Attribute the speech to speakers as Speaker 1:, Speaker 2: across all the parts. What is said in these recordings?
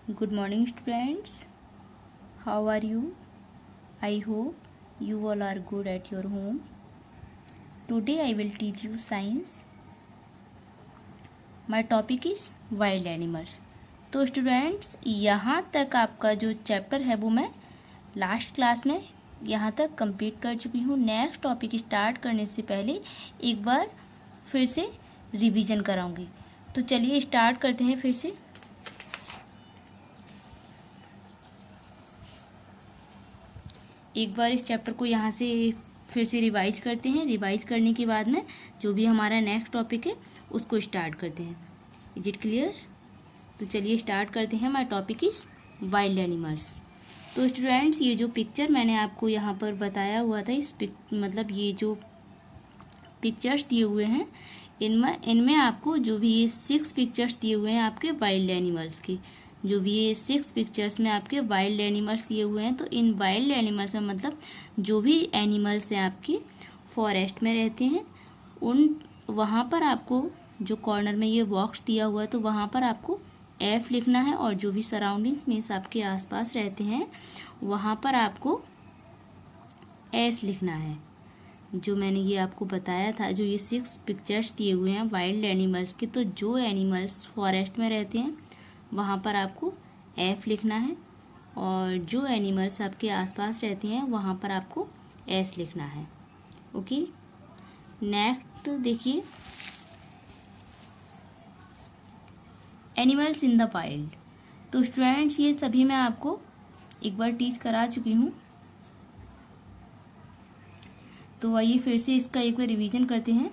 Speaker 1: Good morning, students. How are you? I hope you all are good at your home. Today I will teach you science. My topic is wild animals. तो students, यहाँ तक आपका जो chapter है वो मैं last class में यहाँ तक कंप्लीट कर चुकी हूँ। नेक्स्ट टॉपिक स्टार्ट करने से पहले एक बार फिर से रिवीजन कराऊंगी। तो चलिए स्टार्ट करते हैं फिर से। एक बार इस चैप्टर को यहाँ से फिर से रिवाइज करते हैं। रिवाइज करने के बाद में जो भी हमारा नेक्स्ट टॉपिक है उसको स्टार्ट करते हैं। Is it clear? तो चलिए स्टार्ट करते हैं। My topic is wild animals. तो स्टूडेंट्स, ये जो पिक्चर मैंने आपको यहाँ पर बताया हुआ था, मतलब ये जो पिक्चर्स दिए हुए हैं इनमें आपको जो भी ये 6 पिक्चर्स दिए हुए हैं आपके वाइल्ड एनिमल्स की, जो भी ये 6 पिक्चर्स में आपके वाइल्ड एनिमल्स दिए हुए हैं। तो इन वाइल्ड एनिमल्स में मतलब जो भी एनिमल्स हैं आपके फॉरेस्ट में रहते हैं वहाँ पर आपको जो कॉर्नर में ये बॉक्स दिया हुआ है तो वहाँ पर आपको F लिखना है, और जो भी सराउंडिंग्स मीन्स आपके आसपास रहते हैं वहाँ पर आपको S लिखना है। जो मैंने ये आपको बताया था, जो ये 6 पिक्चर्स दिए हुए हैं वाइल्ड एनिमल्स के, तो जो एनिमल्स फॉरेस्ट में रहते हैं वहाँ पर आपको F लिखना है, और जो एनिमल्स आपके आसपास रहते हैं वहाँ पर आपको S लिखना है। ओके, नेक्स्ट देखिए, एनिमल्स इन द वाइल्ड। तो स्टूडेंट्स, ये सभी मैं आपको एक बार टीच करा चुकी हूँ। तो आइए फिर से इसका एक बार रिवीजन करते हैं।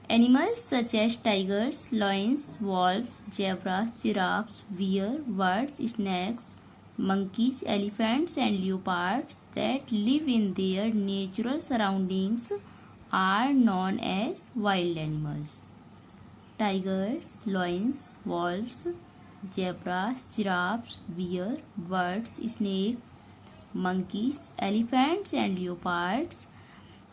Speaker 1: Animals such as tigers, lions, wolves, zebras, giraffes, bear, birds, snakes, monkeys, elephants, and leopards that live in their natural surroundings are known as wild animals. Tigers, lions, wolves, zebras, giraffes, bear, birds, snakes, monkeys, elephants, and leopards,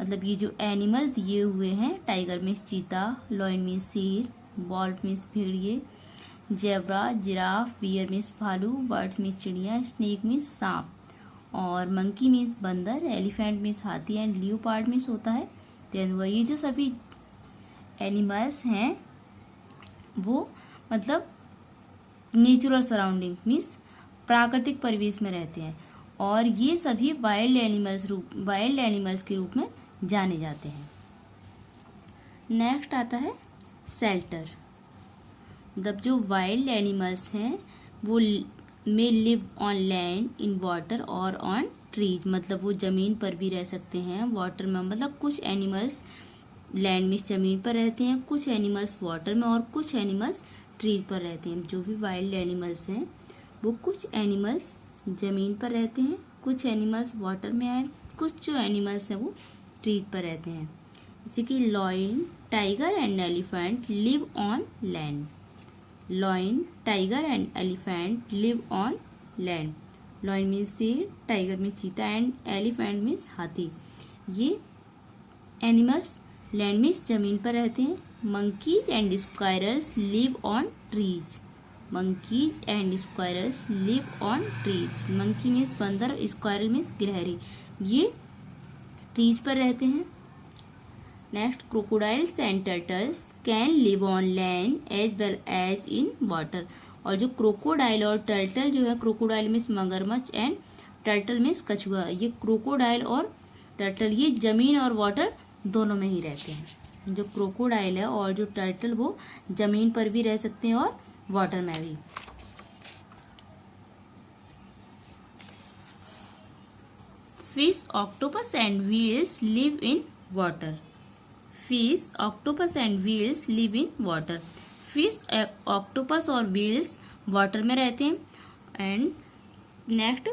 Speaker 1: मतलब ये जो animal दिए हुए हैं, tiger means चीता, lion means शेर, wolf means भेड़िए, zebra giraffe, beer means भालू, बर्ड्स मीन्स चिड़िया, स्नेक मीन्स सांप, और मंकी मीन्स बंदर, एलिफेंट मीन्स हाथी, एंड लियोपार्ड मीन्स होता है तेंदुआ। ये जो सभी एनिमल्स हैं वो मतलब नेचुरल सराउंडिंग्स मीन्स प्राकृतिक परिवेश में रहते हैं, और ये सभी वाइल्ड एनिमल्स के रूप में जाने जाते हैं। नेक्स्ट आता है शेल्टर। मतलब जो वाइल्ड एनिमल्स हैं वो मे live on land, in water और ऑन ट्रीज, मतलब वो ज़मीन पर भी रह सकते हैं, वाटर में, मतलब कुछ एनिमल्स लैंड में ज़मीन पर रहते हैं, कुछ एनिमल्स वाटर में, और कुछ एनिमल्स ट्रीज पर रहते हैं। जो भी वाइल्ड एनिमल्स हैं वो कुछ एनिमल्स ज़मीन पर रहते हैं, कुछ एनिमल्स वाटर में, एंड कुछ जो एनिमल्स हैं वो ट्रीज पर रहते हैं। जैसे कि lion, tiger and elephant live on land. Lion, tiger and elephant live on land. Lion means शेर, टाइगर मीन्स चीता, एंड एलिफेंट मीन्स हाथी। ये एनिमल्स लैंड मीन्स जमीन पर रहते हैं। Monkeys and squirrels live on trees. Monkeys and squirrels live on trees. Monkey means बंदर, squirrel means गिलहरी, ये ट्रीज पर रहते हैं। Next, crocodiles and turtles can live on land as well as in water. और जो क्रोकोडाइल और turtle जो है, क्रोकोडाइल मीन्स मगरमच्छ एंड टर्टल मीन्स कछुआ, ये क्रोकोडाइल और टर्टल ये जमीन और वाटर दोनों में ही रहते हैं। जो क्रोकोडाइल है और जो टर्टल वो जमीन पर भी रह सकते हैं और वाटर में भी। Fish, octopus and whales live in water. Fish, octopus and whales live in water. Fish, octopus और व्हेल्स वाटर में रहते हैं। एंड नेक्स्ट,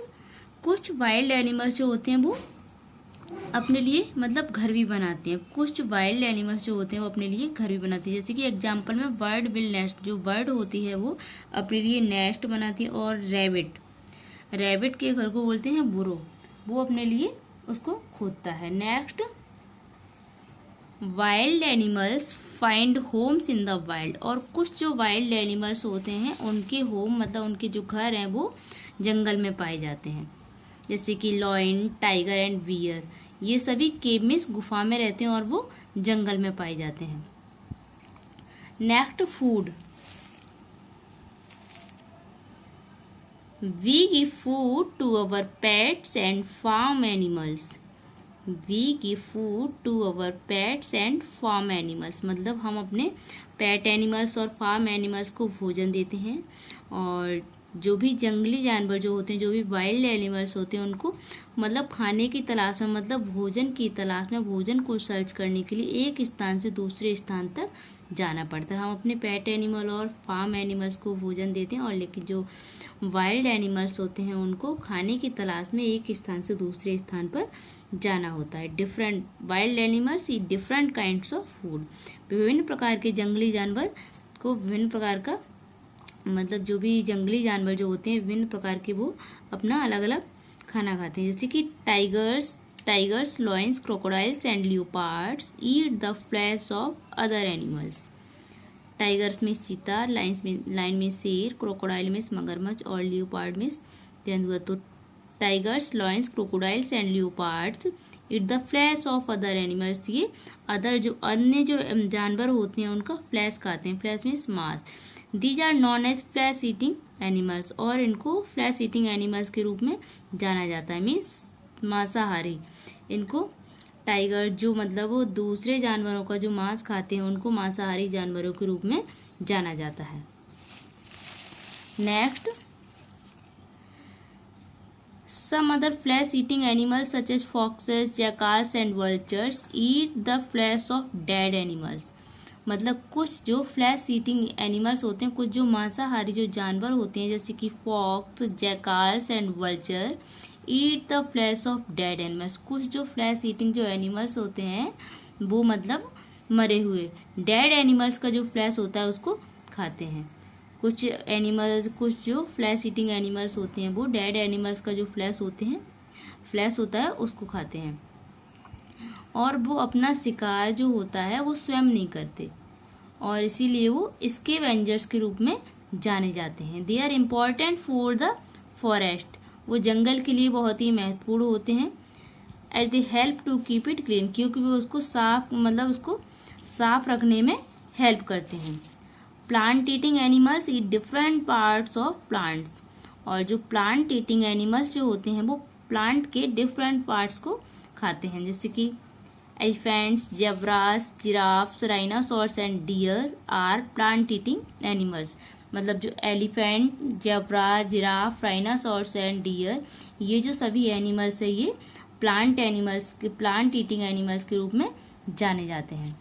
Speaker 1: कुछ वाइल्ड एनिमल्स जो होते हैं वो अपने लिए मतलब घर भी बनाते हैं। कुछ वाइल्ड एनिमल्स जो होते हैं वो अपने लिए घर भी बनाते हैं। जैसे कि एग्जांपल में बर्ड विल नेस्ट, जो बर्ड होती है वो अपने लिए नेस्ट बनाती है। और रैबिट के घर को बोलते हैं बुरो, वो अपने लिए उसको खोदता है। Next, wild animals find homes in the wild, और कुछ जो वाइल्ड एनिमल्स होते हैं उनके होम मतलब उनके जो घर हैं वो जंगल में पाए जाते हैं, जैसे कि लॉयन, टाइगर एंड बियर। ये सभी केव में, गुफा में रहते हैं और वो जंगल में पाए जाते हैं। Next, food. We give food to our pets and farm animals. We give food to our pets and farm animals, मतलब हम अपने पेट एनिमल्स और फार्म एनिमल्स को भोजन देते हैं, और जो भी जंगली जानवर जो होते हैं, जो भी वाइल्ड एनिमल्स होते हैं, उनको मतलब खाने की तलाश में, मतलब भोजन की तलाश में, भोजन को सर्च करने के लिए एक स्थान से दूसरे स्थान तक जाना पड़ता है। हम अपने पेट एनिमल और फार्म एनिमल्स को भोजन देते हैं, और लेकिन जो वाइल्ड एनिमल्स होते हैं उनको खाने की तलाश में एक स्थान से दूसरे स्थान पर जाना होता है। Different wild animals eat different kinds of food. विभिन्न प्रकार के जंगली जानवर को विभिन्न प्रकार का, मतलब जो भी जंगली जानवर जो होते हैं विभिन्न प्रकार के, वो अपना अलग अलग खाना खाते हैं। जैसे कि tigers, lions, crocodiles and leopards eat the flesh of other animals. Tigers में चीता, लाइन में शेर, क्रोकोडाइल में मगरमच्छ और लियोपार्ड में तेंदुआ। तो tigers, lions, crocodiles and leopards eat the flesh of other animals. ये अदर जो अन्य जो जानवर होते हैं उनका फ्लैश खाते हैं। फ्लैश मीन्स मांस। These are known as flesh eating animals, और इनको फ्लैश ईटिंग एनिमल्स के रूप में जाना जाता है, मीन्स मांसाहारी। इनको टाइगर जो मतलब वो दूसरे जानवरों का जो मांस खाते हैं उनको मांसाहारी जानवरों के रूप में जाना जाता है। Next, some other flesh eating animals such as foxes, jackals and vultures eat the flesh of dead animals. मतलब कुछ जो फ्लैश ईटिंग एनिमल्स होते हैं, कुछ जो मांसाहारी जो जानवर होते हैं, जैसे कि fox, jackals and vulture eat the flesh of dead animals. कुछ जो फ्लैश ईटिंग जो एनिमल्स होते हैं वो मतलब मरे हुए डेड एनिमल्स का जो फ्लैश होता है उसको खाते हैं। कुछ जो फ्लैश ईटिंग एनिमल्स होते हैं वो डेड एनिमल्स का जो फ्लैश होता है उसको खाते हैं, और वो अपना शिकार जो होता है वो स्वयं नहीं करते, और इसीलिए वो स्कैवेंजर्स के रूप में जाने जाते हैं। They are important for the forest. वो जंगल के लिए बहुत ही महत्वपूर्ण होते हैं। At they help to keep it clean, क्योंकि वो उसको साफ रखने में हेल्प करते हैं। Plant eating animals eat different parts of plants, और जो प्लांट ईटिंग एनिमल्स जो होते हैं वो प्लांट के डिफरेंट पार्ट्स को खाते हैं, जैसे कि elephants, zebras, giraffes, rhinoceros and deer are plant eating animals. मतलब जो elephant, zebra, giraffe, rhinoceros and deer, ये जो सभी एनिमल्स है ये प्लांट ईटिंग एनिमल्स के रूप में जाने जाते हैं।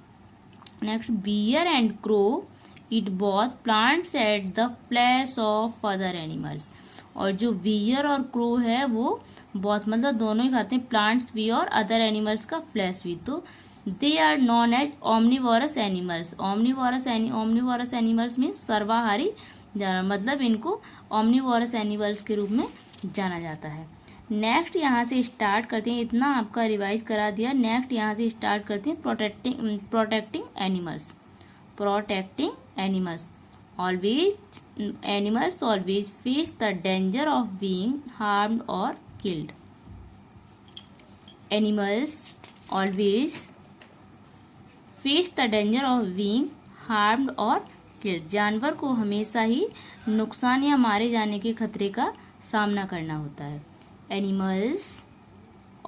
Speaker 1: Next, bear and crow eat both plants and the flesh of other animals. और जो बियर और क्रो है वो बहुत मतलब दोनों ही खाते हैं, प्लांट्स भी और अदर एनिमल्स का फ्लैश भी। तो they are known as omnivorous animals. Omnivorous animals means सर्वाहारी जानवर, मतलब इनको ओमनिवोरस एनिमल्स के रूप में जाना जाता है। नेक्स्ट यहाँ से स्टार्ट करते हैं, इतना आपका रिवाइज करा दिया। नेक्स्ट यहाँ से स्टार्ट करते हैं protecting animals. Animals always face the danger of being harmed और killed. Animals always face the danger of being harmed और किल्ड। जानवर को हमेशा ही नुकसान या मारे जाने के खतरे का सामना करना होता है। Animals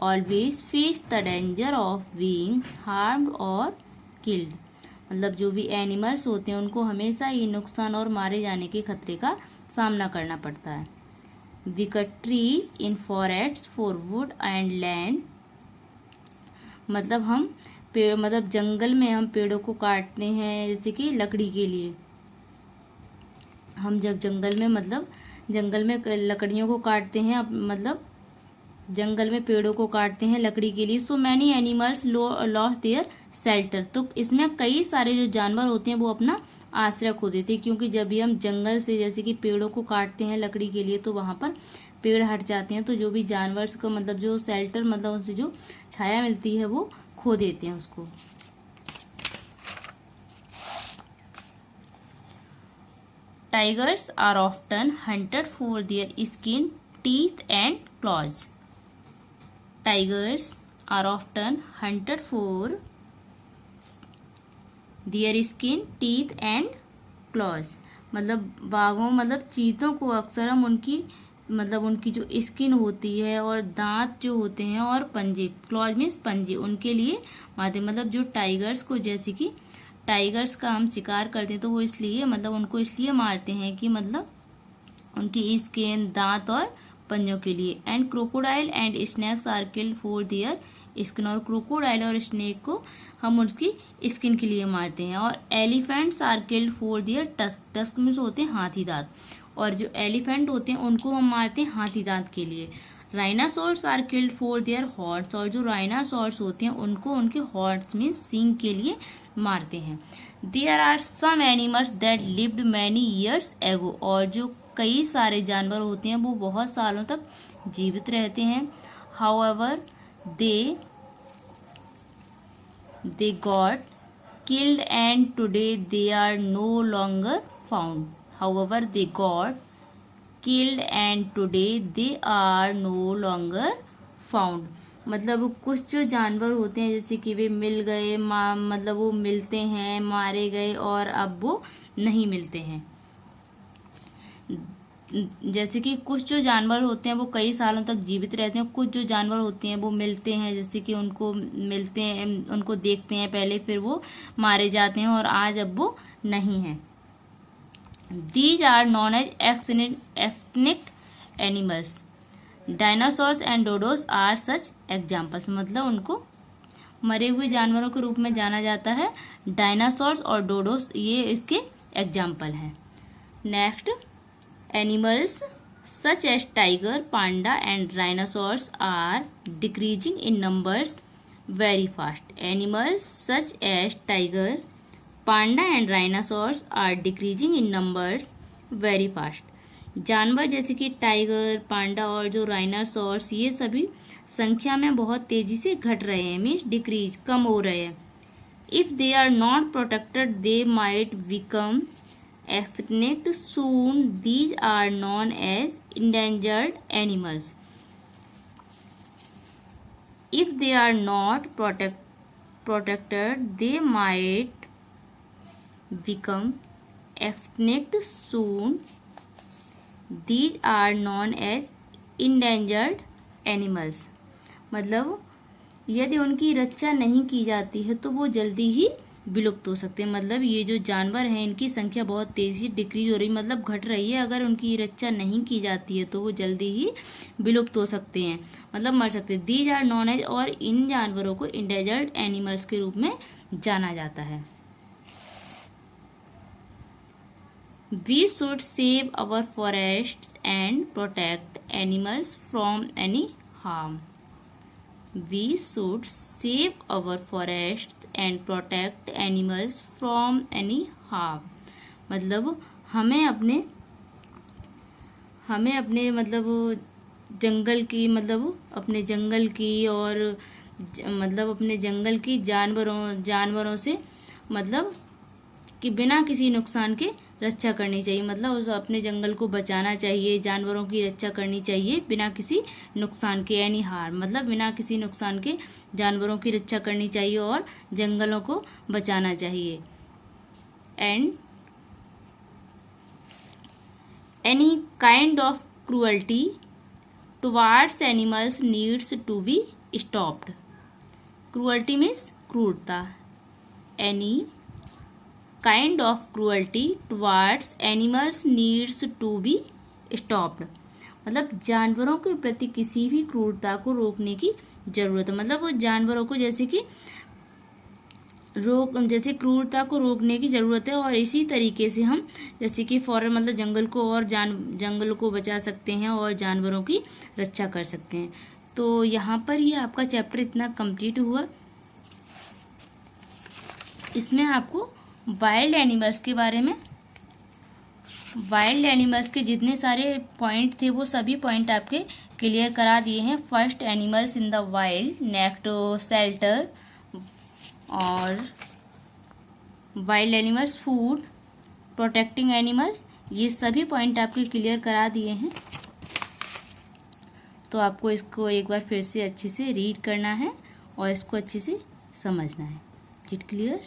Speaker 1: always face the danger of being harmed और किल्ड, मतलब जो भी एनिमल्स होते हैं उनको हमेशा ही नुकसान और मारे जाने के खतरे का सामना करना पड़ता है। We cut trees in forest for wood and land, मतलब जंगल में हम पेड़ों को काटते हैं जैसे कि लकड़ी के लिए। हम जब जंगल में लकड़ियों को काटते हैं, मतलब जंगल में पेड़ों को काटते हैं लकड़ी के लिए। So many animals lost their shelter, तो इसमें कई सारे जो जानवर होते हैं वो अपना आश्रय खो देते हैं, क्योंकि जब भी हम जंगल से जैसे कि पेड़ों को काटते हैं लकड़ी के लिए तो वहाँ पर पेड़ हट जाते हैं, तो जो भी जानवर को मतलब जो शेल्टर मतलब उनसे जो छाया मिलती है वो खो देते हैं उसको। Tigers are often hunted for their skin, teeth and claws. Tigers are often hunted for their skin, teeth and claws. मतलब बाघों मतलब चीतों को अक्सर हम उनकी जो स्किन होती है और दांत जो होते हैं और पंजे, क्लॉज मीन्स पंजे, उनके लिए मारते। मतलब जो टाइगर्स को, जैसे कि टाइगर्स का हम शिकार करते हैं तो वो इसलिए उनको इसलिए मारते हैं कि उनकी स्किन, दांत और पंजों के लिए। And crocodile and snakes are killed for their skin. और क्रोकोडाइल और स्नेक को हम उसकी स्किन के लिए मारते हैं। और elephants are killed for their tusk. Tusk means होते हैं हाथी दांत, और जो एलिफेंट होते हैं उनको हम मारते हैं हाथी दांत के लिए। Rhinoceros are killed for their horns. और जो राइनासोर्स होते हैं उनको उनके हॉर्न्स मीन्स सींग के लिए मारते हैं। There are some animals that lived many years ago. और जो कई सारे जानवर होते हैं वो बहुत सालों तक जीवित रहते हैं। However they got killed and today they are no longer found. However, they got killed and today they are no longer found. मतलब कुछ जो जानवर होते हैं जैसे कि वे मिल गए, वो मिलते हैं, मारे गए और अब वो नहीं मिलते हैं। जैसे कि कुछ जो जानवर होते हैं वो कई सालों तक जीवित रहते हैं, कुछ जो जानवर होते हैं वो मिलते हैं, जैसे कि उनको मिलते हैं, उनको देखते हैं पहले, फिर वो मारे जाते हैं और आज अब वो नहीं है। These are known as extinct animals. Dinosaurs and dodos are such examples. मतलब उनको मरे हुए जानवरों के रूप में जाना जाता है। डायनासोर्स और डोडोस ये इसके एग्जाम्पल हैं। Next, animals such as tiger, panda and rhinoceros are decreasing in numbers very fast. Animals such as tiger, panda and rhinoceros are decreasing in numbers very fast. जानवर जैसे कि टाइगर, पांडा और जो राइनासोर्स ये सभी संख्या में बहुत तेजी से घट रहे हैं, मीन्स डिक्रीज, कम हो रहे हैं। If they are not protected they might become extinct soon. These are known as endangered animals. If they are not protected, they might become extinct soon. These are known as endangered animals. मतलब यदि उनकी रक्षा नहीं की जाती है तो वो जल्दी ही विलुप्त हो सकते हैं। मतलब ये जो जानवर हैं इनकी संख्या बहुत तेजी से डिक्रीज हो रही, मतलब घट रही है। अगर उनकी रक्षा नहीं की जाती है तो वो जल्दी ही विलुप्त हो सकते हैं, मतलब मर सकते हैं। दीज आर नॉन एज, और इन जानवरों को इंडेंजर्ड एनिमल्स के रूप में जाना जाता है। We should save our forest and protect animals from any harm. We should save our forest and protect animals from any harm. मतलब हमें अपने जंगल की, अपने जंगल की और अपने जंगल की जानवरों से कि बिना किसी नुकसान के रक्षा करनी चाहिए। मतलब उस अपने जंगल को बचाना चाहिए, जानवरों की रक्षा करनी चाहिए बिना किसी नुकसान के। एनी हार्म मतलब बिना किसी नुकसान के जानवरों की रक्षा करनी चाहिए और जंगलों को बचाना चाहिए। And any kind of cruelty towards animals needs to be stopped. Cruelty means क्रूरता। Any kind of cruelty towards animals needs to be stopped. मतलब जानवरों के प्रति किसी भी क्रूरता को रोकने की जरूरत है। मतलब वो जानवरों को जैसे क्रूरता को रोकने की जरूरत है। और इसी तरीके से हम जैसे कि फॉरेस्ट जंगल को और जंगल को बचा सकते हैं और जानवरों की रक्षा कर सकते हैं। तो यहाँ पर ये आपका चैप्टर इतना कंप्लीट हुआ। इसमें आपको वाइल्ड एनिमल्स के बारे में, वाइल्ड एनिमल्स के जितने सारे पॉइंट थे वो सभी पॉइंट आपके क्लियर करा दिए हैं। First, animals in the wild, next shelter और wild animals, food, protecting animals, ये सभी पॉइंट आपके क्लियर करा दिए हैं, तो आपको इसको एक बार फिर से अच्छे से रीड करना है और इसको अच्छे से समझना है। It clear?